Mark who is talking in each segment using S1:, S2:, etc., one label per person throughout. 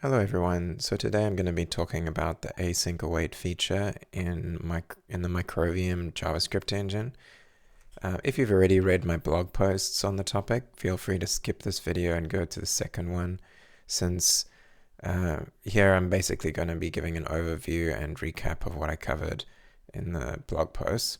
S1: Hello everyone. So today I'm going to be talking about the async-await feature in the Microvium JavaScript engine. If you've already read my blog posts on the topic, feel free to skip this video and go to the second one, since here I'm basically going to be giving an overview and recap of what I covered in the blog posts.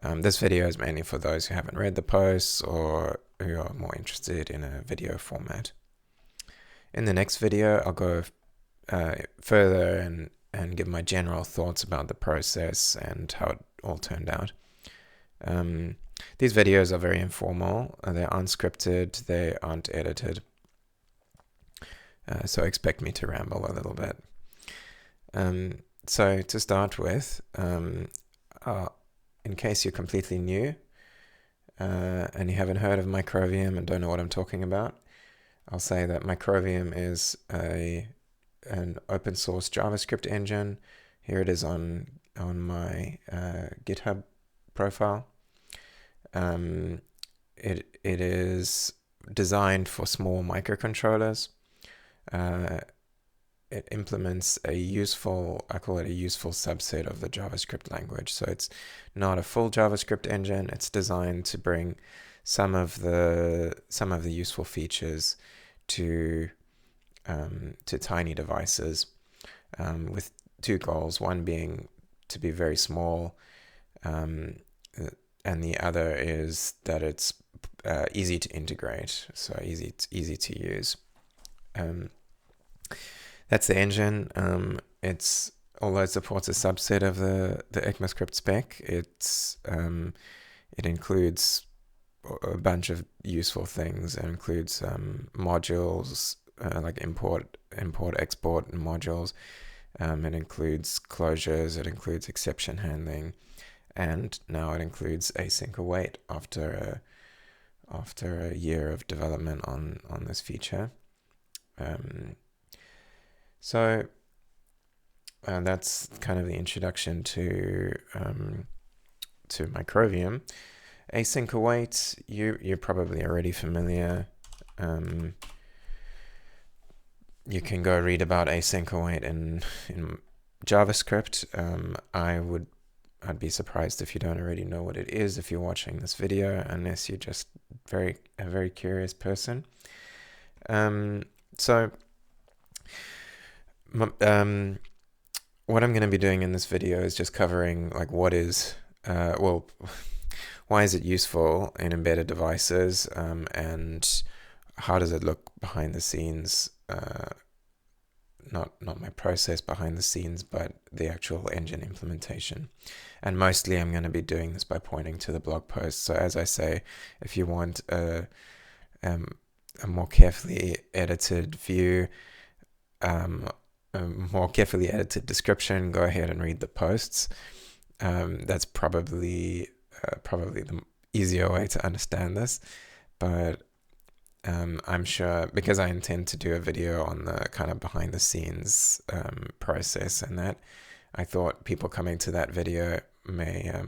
S1: This video is mainly for those who haven't read the posts or who are more interested in a video format. In the next video, I'll go further and give my general thoughts about the process and how it all turned out. These videos are very informal. They're unscripted. They aren't edited. So expect me to ramble a little bit. So to start with, in case you're completely new and you haven't heard of Microvium and don't know what I'm talking about, I'll say that Microvium is an open source JavaScript engine. Here it is on my GitHub profile. It is designed for small microcontrollers. It implements I call it a useful subset of the JavaScript language. So it's not a full JavaScript engine. It's designed to bring some of the useful features to tiny devices, with two goals. One being to be very small, and the other is that it's easy to integrate, so easy to use. That's the engine. Although it supports a subset of the ECMAScript spec, it includes a bunch of useful things. It includes modules like import, export modules. It includes closures. It includes exception handling, and now it includes async-await after a year of development on this feature. So that's kind of the introduction to Microvium. Async-await, you're probably already familiar. You can go read about async-await in JavaScript. I'd be surprised if you don't already know what it is if you're watching this video, unless you're just a very curious person. What I'm going to be doing in this video is just covering like why is it useful in embedded devices, and how does it look behind the scenes? Not my process behind the scenes, but the actual engine implementation. And mostly I'm going to be doing this by pointing to the blog post. So as I say, if you want a more carefully edited view, a more carefully edited description, go ahead and read the posts. That's probably the easier way to understand this, but I'm sure, because I intend to do a video on the kind of behind the scenes process, and that I thought people coming to that video may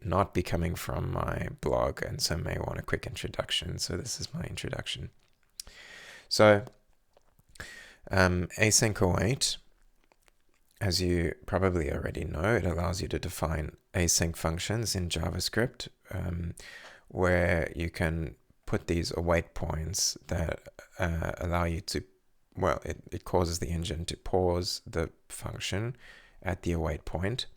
S1: not be coming from my blog, and so may want a quick introduction. So this is my introduction. So async-await, as you probably already know, it allows you to define async functions in JavaScript, where you can put these await points that allow you to, it causes the engine to pause the function at the await point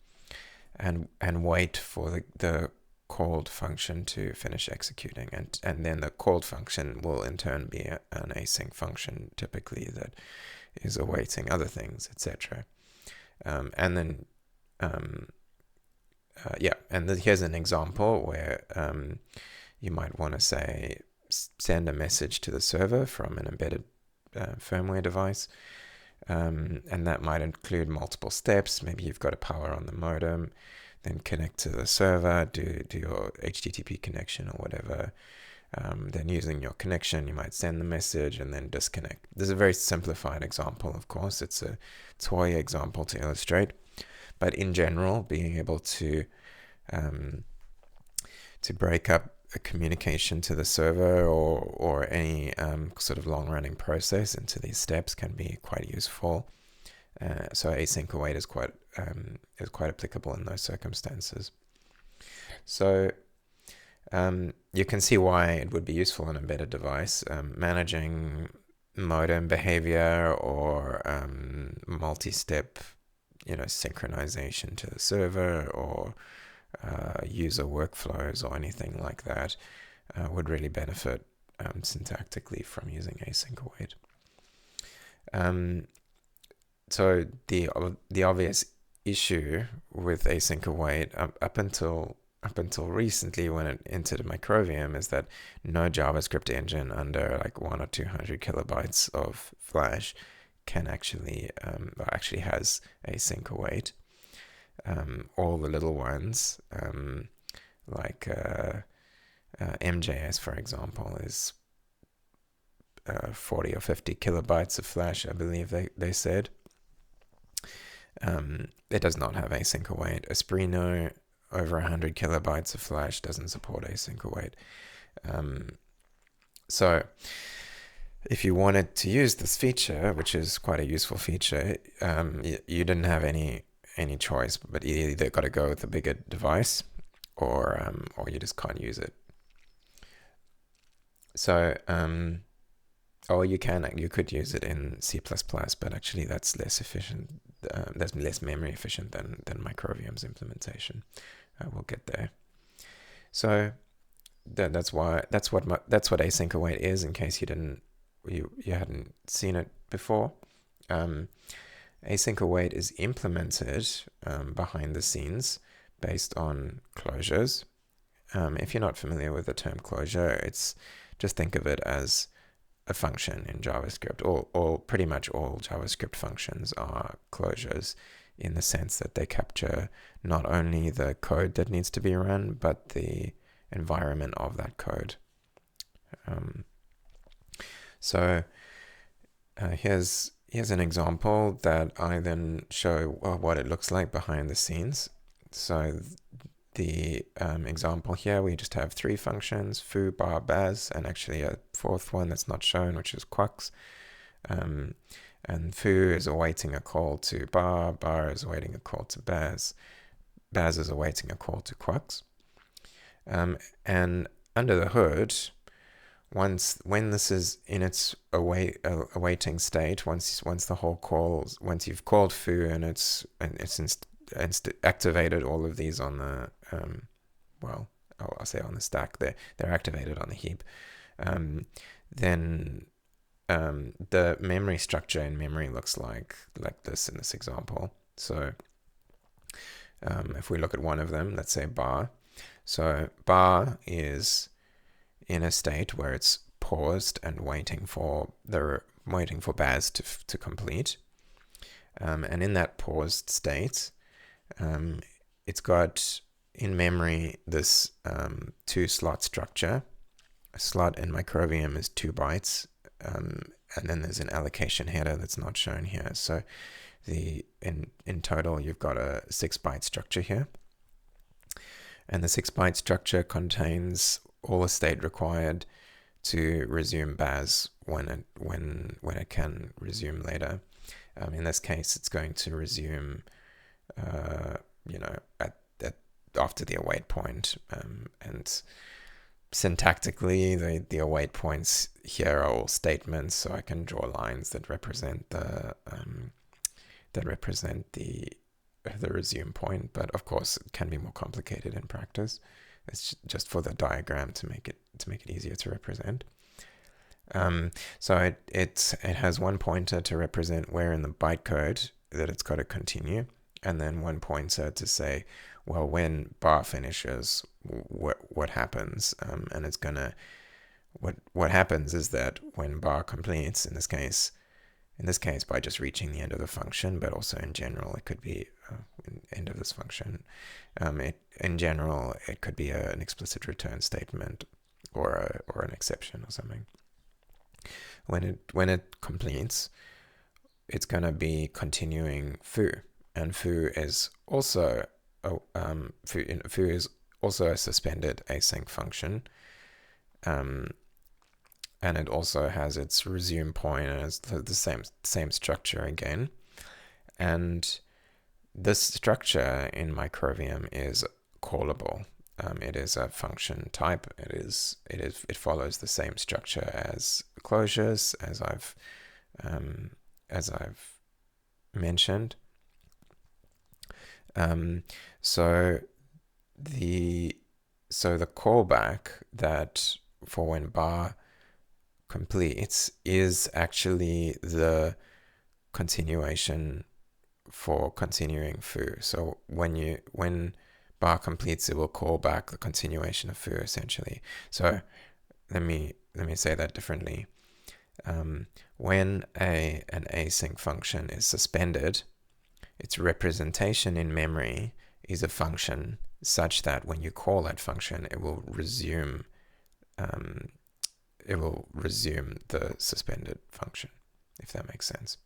S1: and wait for the called function to finish executing, and then the called function will in turn be an async function, typically, that is awaiting other things, etc. And then here's an example where you might want to say send a message to the server from an embedded firmware device, and that might include multiple steps. Maybe you've got to power on the modem, then connect to the server, do your HTTP connection or whatever. Then using your connection, you might send the message and then disconnect. This is a very simplified example, of course. It's a toy example to illustrate. But in general, being able to break up a communication to the server or any sort of long-running process into these steps can be quite useful. So async-await is quite applicable in those circumstances. So you can see why it would be useful on an embedded device. Managing modem behavior or multi-step, synchronization to the server or user workflows or anything like that would really benefit syntactically from using async-await. So the obvious issue with async-await up until recently when it entered Microvium is that no JavaScript engine under like 100 or 200 kilobytes of flash can actually has async-await. All the little ones, like MJS, for example, is 40 or 50 kilobytes of flash, I believe they said. It does not have async-await. Espruino, over 100 kilobytes of flash, doesn't support async-await. So if you wanted to use this feature, which is quite a useful feature, you didn't have any choice, but you either got to go with a bigger device or you just can't use it. So or you could use it in C++, but actually that's less efficient. That's less memory efficient than Microvium's implementation. We'll get there. So that's what async-await is, in case you hadn't seen it before. Async-await is implemented behind the scenes based on closures. If you're not familiar with the term closure, just think of it as a function in JavaScript. Or pretty much all JavaScript functions are closures, in the sense that they capture not only the code that needs to be run, but the environment of that code. So here's an example that I then show what it looks like behind the scenes. So the example here, we just have 3 functions: foo, bar, baz, and actually a 4th one that's not shown, which is quux. And foo is awaiting a call to bar, bar is awaiting a call to baz, baz is awaiting a call to quux. And under the hood, when this is in its awaiting state, once the whole calls, once you've called foo and it's activated all of these on the I'll say on the stack, they're activated on the heap, then the memory structure in memory looks like this in this example. So if we look at one of them, let's say bar. So bar is in a state where it's paused and waiting for baz to complete. And in that paused state, it's got in memory this 2-slot structure. A slot in Microvium is 2 bytes. And then there's an allocation header that's not shown here. So in total, you've got a 6-byte structure here. And the 6-byte structure contains all the state required to resume baz when it can resume later. In this case, it's going to resume, after the await point, and syntactically, the await points here are all statements, so I can draw lines that represent the resume point. But of course, it can be more complicated in practice. It's just for the diagram to make it easier to represent. So it has one pointer to represent where in the bytecode that it's got to continue, and then one pointer to say, well, when bar finishes, what happens? And it's gonna what happens is that when bar completes, in this case by just reaching the end of the function, but also in general it could be end of this function. In general it could be an explicit return statement or an exception or something. When it completes, it's gonna be continuing foo, and foo is also foo is also a suspended async function. And it also has its resume point as the same structure again. And this structure in Microvium is callable. It is a function type. It follows the same structure as closures, as I've mentioned. So the callback that for when bar completes is actually the continuation for continuing foo. So when bar completes, it will call back the continuation of foo essentially. So let me say that differently. When an async function is suspended, its representation in memory is a function such that when you call that function, it will resume the suspended function, if that makes sense.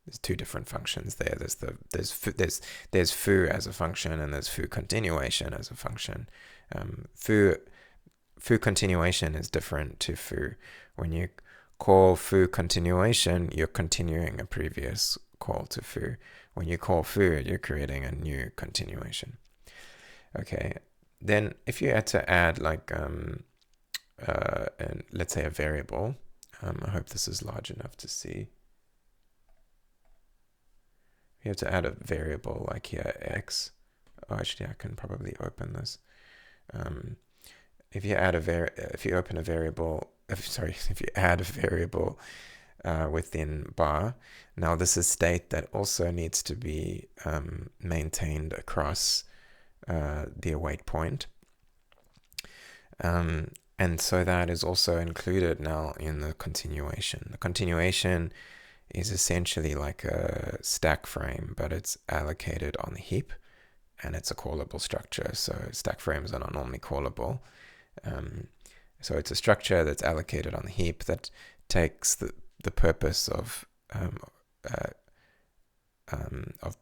S1: There's two different functions there. There's foo as a function, and there's foo continuation as a function. Foo continuation is different to foo. When you call foo continuation, you're continuing a previous call to foo. When you call foo, you're creating a new continuation. Okay, then if you had to add like and let's say a variable, I hope this is large enough to see. You have to add a variable like here, x. Oh, actually, I can probably open this. If you add if you add a variable within bar, now this is state that also needs to be maintained across the await point. And so that is also included now in the continuation. The continuation is essentially like a stack frame, but it's allocated on the heap, and it's a callable structure. So stack frames are not normally callable. So it's a structure that's allocated on the heap that takes the purpose of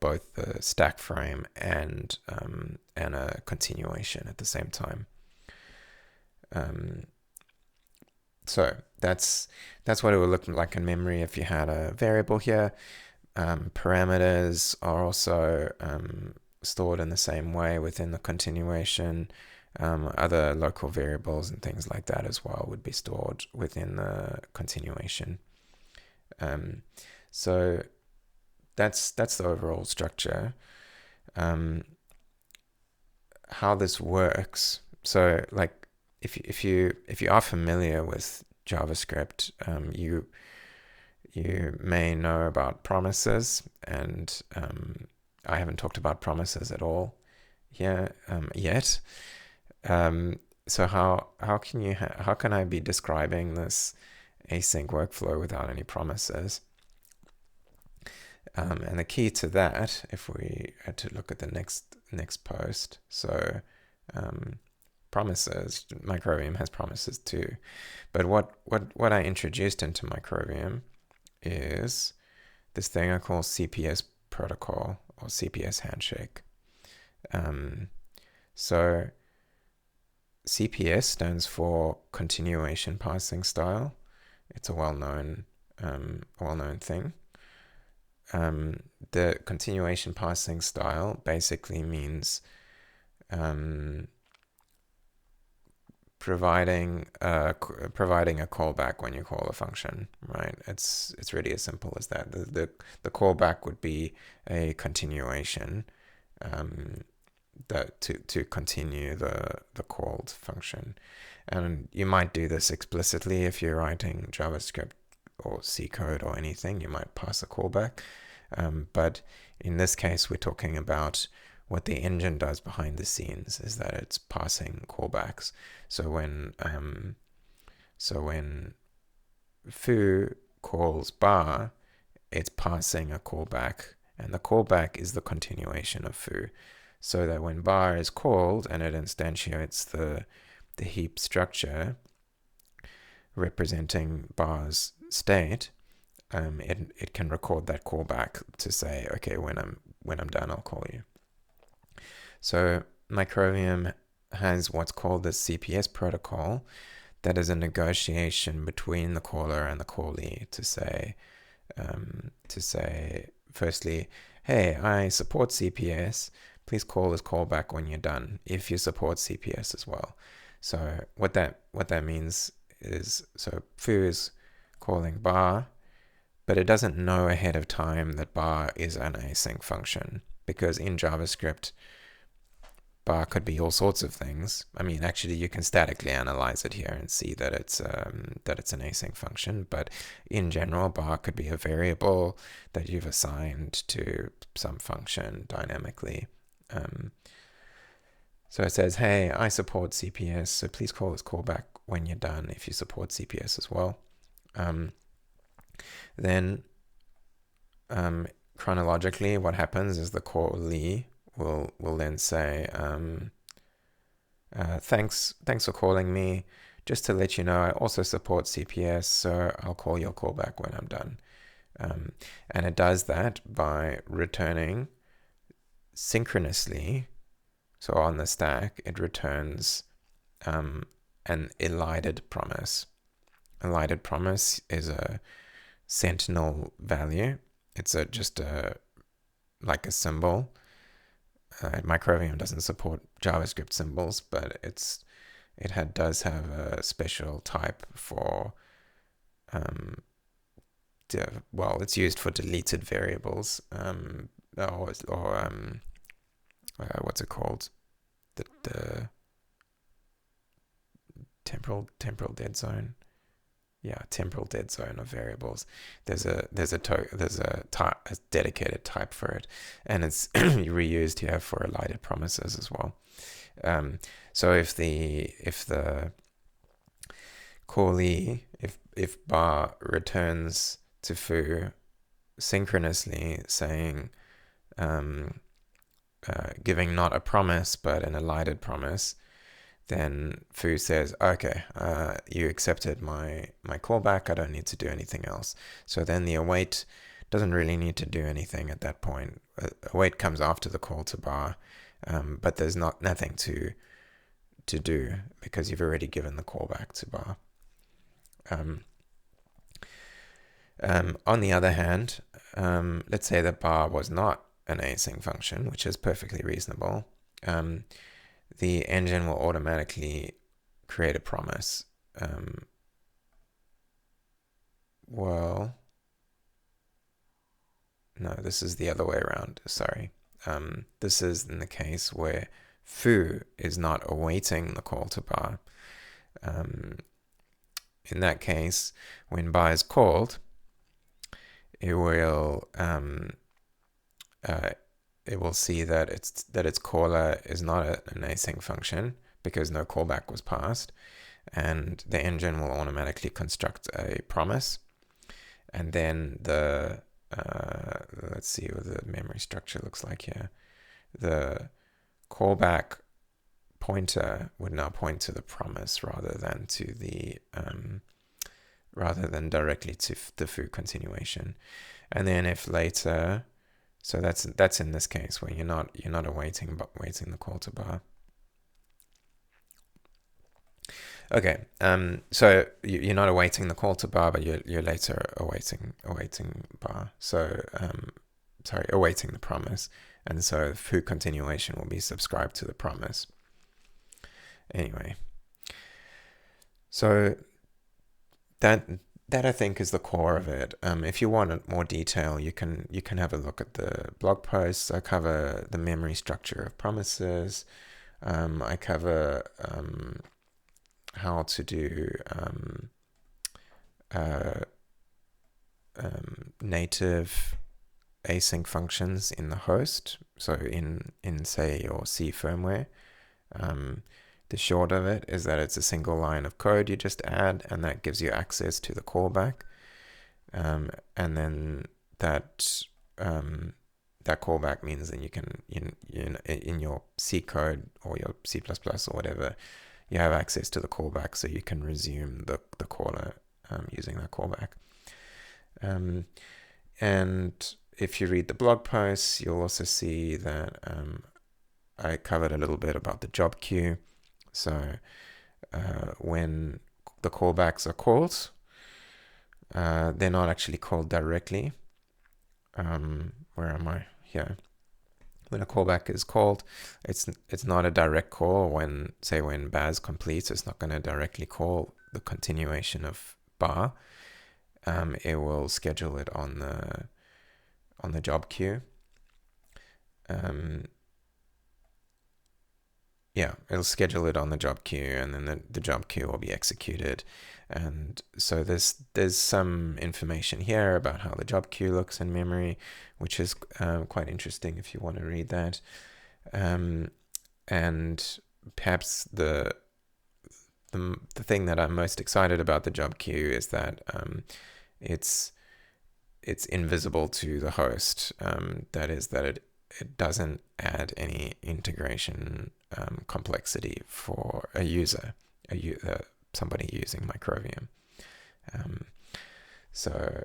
S1: both the stack frame and a continuation at the same time. So that's what it would look like in memory if you had a variable here. Parameters are also stored in the same way within the continuation. Other local variables and things like that as well would be stored within the continuation. So that's the overall structure. How this works. So like if you are familiar with JavaScript, you may know about promises, and I haven't talked about promises at all here yet. So how can I be describing this async workflow without any promises? And the key to that, if we had to look at the next post, so promises, Microvium has promises too. But what I introduced into Microvium is this thing I call CPS protocol or CPS handshake. So CPS stands for continuation passing style. It's a well-known thing. The continuation passing style basically means providing a callback when you call a function, right? It's really as simple as that. The callback would be a continuation that to continue the called function. And you might do this explicitly if you're writing JavaScript or C code or anything. You might pass a callback. But in this case, we're talking about what the engine does behind the scenes is that it's passing callbacks. So when foo calls bar, it's passing a callback, and the callback is the continuation of foo. So that when bar is called and it instantiates the heap structure representing bar's state, it can record that callback to say, okay, when I'm done, I'll call you. So Microvium has what's called the CPS protocol, that is a negotiation between the caller and the callee to say, firstly, hey, I support CPS. Please call this callback when you're done, if you support CPS as well. So what that means is, so foo is calling bar, but it doesn't know ahead of time that bar is an async function, because in JavaScript, bar could be all sorts of things. I mean, actually, you can statically analyze it here and see that it's an async function. But in general, bar could be a variable that you've assigned to some function dynamically. So it says, hey, I support CPS, so please call this callback when you're done if you support CPS as well. Then chronologically, what happens is the callee will then say, thanks for calling me. Just to let you know, I also support CPS, so I'll call your callback when I'm done. And it does that by returning synchronously. So on the stack, it returns an elided promise. Elided promise is a sentinel value. It's just like a symbol. Microvium doesn't support JavaScript symbols, but it does have a special type for it's used for deleted variables, what's it called? The temporal dead zone. Yeah, temporal dead zone of variables. There's a dedicated type for it, and it's reused here for elided promises as well. So if the callee, if bar returns to foo synchronously saying, giving not a promise but an elided promise, then foo says, okay, you accepted my callback, I don't need to do anything else. So then the await doesn't really need to do anything at that point. Await comes after the call to bar, but there's nothing to do because you've already given the callback to bar. On the other hand, let's say that bar was not an async function, which is perfectly reasonable. The engine will automatically create a promise. No, this is the other way around. Sorry. This is in the case where foo is not awaiting the call to bar. In that case, when bar is called, it will see that its caller is not an async function because no callback was passed, and the engine will automatically construct a promise, and then let's see what the memory structure looks like here. The callback pointer would now point to the promise rather than directly to the foo continuation. And then if later, so that's in this case where you're not awaiting but waiting the call to bar. Okay, so you're not awaiting the call to bar, but you're later awaiting bar. So awaiting the promise, and so foo continuation will be subscribed to the promise. Anyway, so that I think is the core of it. If you want more detail, you can have a look at the blog posts. I cover the memory structure of promises. I cover how to do native async functions in the host. So in say your C firmware. The short of it is that it's a single line of code you just add, and that gives you access to the callback. And then that callback means that you can, in your C code or your C++ or whatever, you have access to the callback, so you can resume the caller using that callback. And if you read the blog posts, you'll also see that I covered a little bit about the job queue. So when the callbacks are called, they're not actually called directly. Where am I? Here. When a callback is called, it's not a direct call. When Baz completes, it's not going to directly call the continuation of bar. It will schedule it on the job queue. Yeah, it'll schedule it on the job queue, and then the job queue will be executed. And so there's some information here about how the job queue looks in memory, which is quite interesting if you want to read that. And perhaps the thing that I'm most excited about the job queue is that it's invisible to the host. That is that it doesn't add any integration complexity for a user, somebody using Microvium. So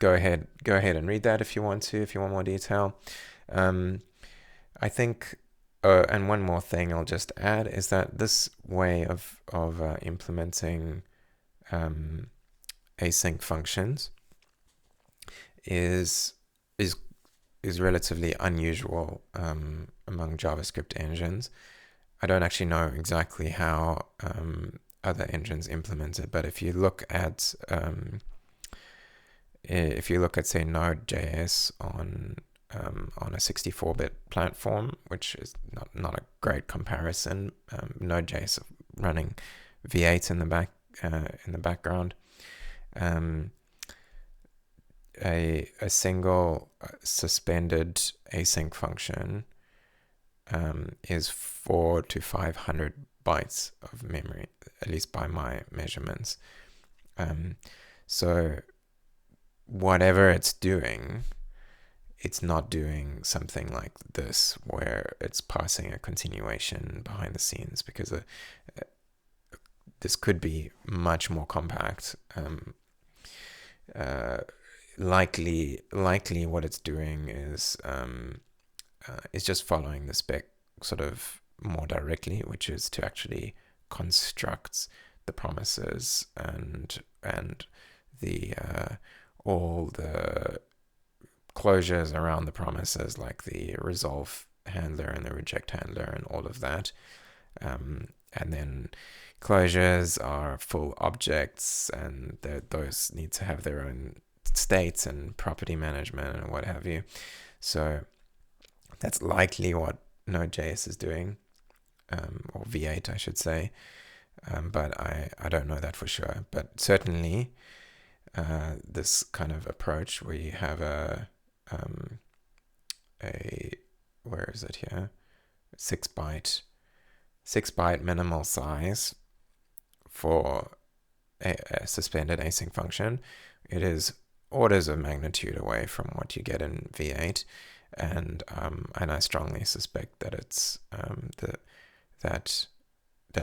S1: go ahead and read that if you want more detail. I think, and one more thing I'll just add is that this way of implementing async functions is relatively unusual among JavaScript engines. I don't actually know exactly how other engines implement it, but if you look at say Node.js on a 64-bit platform, which is not a great comparison, Node.js running V8 in the background. A single suspended async function is 400 to 500 bytes of memory, at least by my measurements. So whatever it's doing, it's not doing something like this where it's passing a continuation behind the scenes, because this could be much more compact. Likely what it's doing is just following the spec sort of more directly, which is to actually construct the promises and the all the closures around the promises, like the resolve handler and the reject handler and all of that. And then closures are full objects, and those need to have their own states and property management and what have you. So that's likely what Node.js is doing, or V8 I should say, but I don't know that for sure. But certainly this kind of approach where you have a where is it here, 6-byte minimal size for a suspended async function, it is orders of magnitude away from what you get in V8, and I strongly suspect that it's that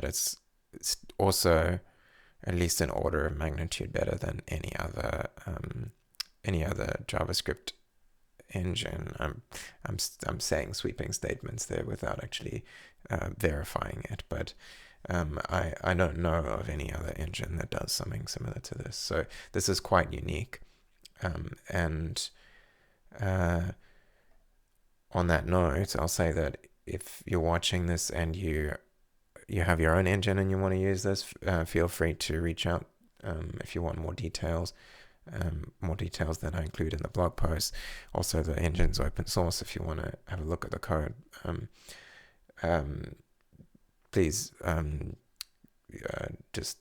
S1: it's also at least an order of magnitude better than any other JavaScript engine. I'm saying sweeping statements there without actually verifying it, but I don't know of any other engine that does something similar to this. So this is quite unique. And on that note, I'll say that if you're watching this and you have your own engine and you want to use this, feel free to reach out if you want more details that I include in the blog post. Also, the engine's open source if you want to have a look at the code. Please just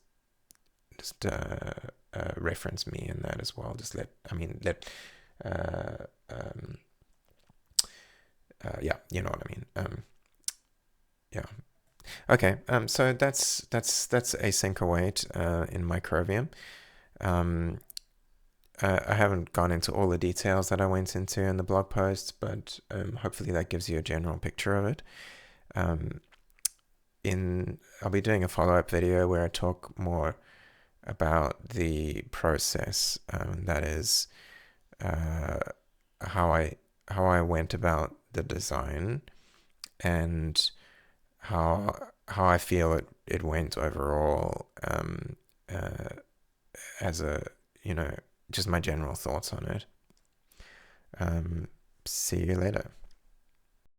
S1: reference me in that as well. Just yeah, you know what I mean. Yeah. Okay. So that's async-await in Microvium. I haven't gone into all the details that I went into in the blog post, but hopefully that gives you a general picture of it. I'll be doing a follow-up video where I talk more about the process, that is how I went about the design, and how I feel it went overall, as a, just my general thoughts on it. See you later.